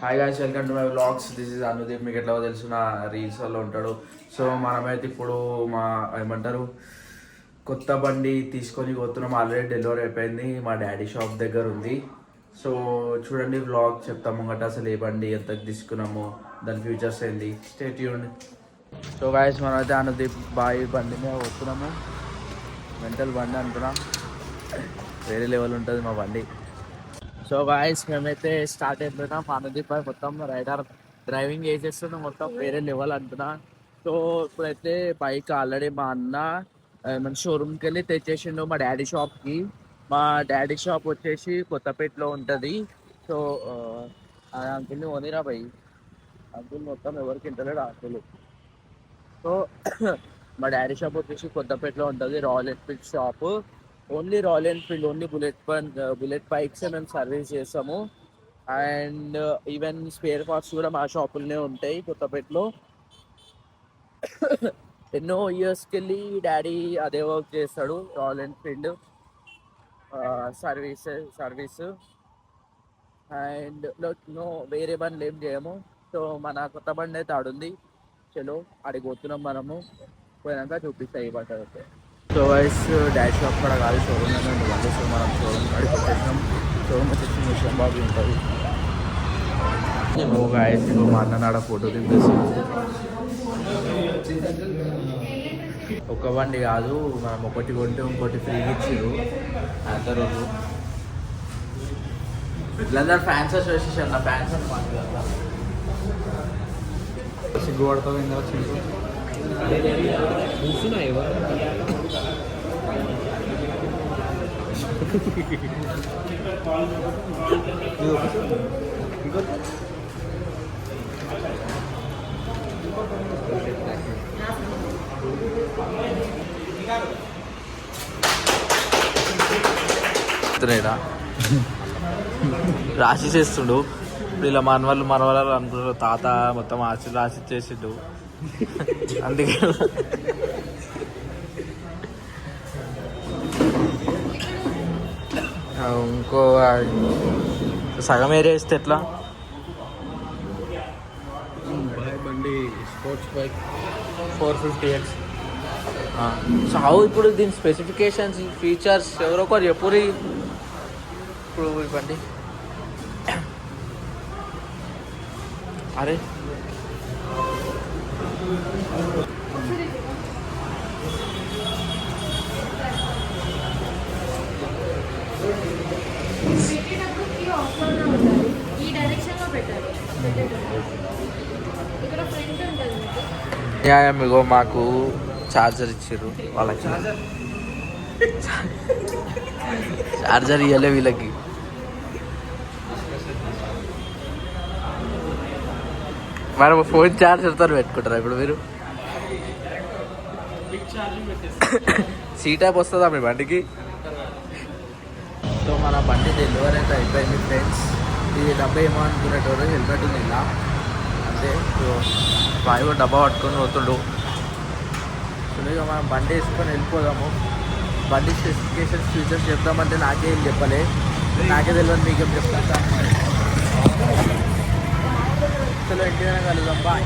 Hi guys, welcome to my vlogs. This is Anudeep. మీకు ఎట్లా తెలుసు, నా రీల్స్ వల్ల ఉంటాడు. సో మనమైతే ఇప్పుడు మా ఏమంటారు కొత్త బండి తీసుకొని పోతున్నాం. ఆల్రెడీ డెలివరీ అయిపోయింది, మా డాడీ షాప్ దగ్గర ఉంది. సో చూడండి, వ్లాగ్ చెప్తాము గట్ట అసలు ఏ బండి ఎంత తీసుకున్నాము, దాని ఫ్యూచర్స్ ఏంది. Stay tuned. సో గాయ్స్, మనమైతే అనుదీప్ బాయ్ బండి మీద పోతున్నాము. మెంటల్ బండి అంటున్నాం, వేరే లెవెల్ ఉంటుంది మా బండి. సో గాయస్, మేమైతే స్టార్ట్ అయిపోయినాం. అనుదీప్ భాయ్ మొత్తం రైడర్ డ్రైవింగ్ చేసేస్తున్నాం, మొత్తం వేరే లెవెల్ అంటున్నా. సో ఇప్పుడైతే బైక్ ఆల్రెడీ మా అన్న మన షోరూమ్కి వెళ్ళి తెచ్చేసిండు మా డాడీ షాప్కి. మా డాడీ షాప్ వచ్చేసి కొత్తపేటలో ఉంటుంది. సో అంకుల్ని ఓనిరా భయ్, అంకుల్ మొత్తం ఎవరికి ఇంటలేడు అంకుల్. సో మా డాడీ షాప్ వచ్చేసి కొత్తపేటలో ఉంటుంది, royal Enfield shop. Only royal Enfield, only bullet bikes మేము సర్వీస్ చేస్తాము. అండ్ ఈవెన్ స్పేర్ పార్ట్స్ కూడా మా షాపుల్లోనే ఉంటాయి కొత్తపేటలో. ఎన్నో ఇయర్స్కి వెళ్ళి డాడీ అదే వర్క్ చేస్తాడు, Royal Enfield service. And no వేరే బండ్లు ఏం చేయము. సో మన కొత్త బండి అయితే ఆడుంది. చలో ఆడికి పోతున్నాం మనము, పోయినాక చూపిస్తాయి ఈ బండి అయితే. సో వైస్ డాష్ షాప్ కూడా కాదు, షోరూమ్ అనేది ఉంటుంది. సో మనం షోరూమ్ కాడికి వచ్చేసినాం. షోరూమ్ వచ్చేసి మిషన్ బాబు ఉంటుంది. ఓ గాయస్, మా అన్న ఫోటో దింపేస్తాం. ఒక బండి కాదు, మనం ఒకటి కొంటే ఇంకోటి ఫ్రీగా ఇచ్చారు అంత రోజు. వీళ్ళందరూ ఫ్యాన్స్ అసోసియేషన్, నా ఫ్యాన్స్ అనమాట. సిగ్గుపడతావు ఇంకా కూర్చున్నా ఎవరు రాసి చేస్తుండు. ఇప్పుడు ఇలా మనవాళ్ళు అనుకుంటారు, తాత మొత్తం రాసి చేసిండు. అందుకే ఇంకో సగం ఏరియా ఇస్తే ఎట్లా? బండి స్పోర్ట్స్ బైక్ 450X. సో ఇప్పుడు దీని స్పెసిఫికేషన్స్, ఫీచర్స్ ఎవరో ఒకరు చెప్పురి. ఇప్పుడు ఈ బండి అరే మీకు మాకు ఛార్జర్ ఇచ్చారు, వాళ్ళకి ఛార్జర్ ఇవ్వలే వీళ్ళకి. మరి ఫోన్ ఛార్జర్తో పెట్టుకుంటారా ఇప్పుడు మీరు? సీటాప్ వస్తుందా మీ బండికి? సో మన బండి డెలివరీ అయితే అయిపోయింది ఫ్రెండ్స్. ఇది డబ్బా ఏమో అనుకునేటోడు, హెల్మెట్ ఉంది ఇలా అంతే. సో బాగా డబ్బా పట్టుకొని పోతుండు. ఇక మనం బండి వేసుకొని వెళ్ళిపోదాము. బండి స్పెసిఫికేషన్స్, ఫీచర్స్ చెప్తామంటే నాకే ఏం చెప్పలే, నాకే తెలియదు, మీకేం చెప్తాను. చలో ఇంటికైనా కలుద్దాం, బాయ్.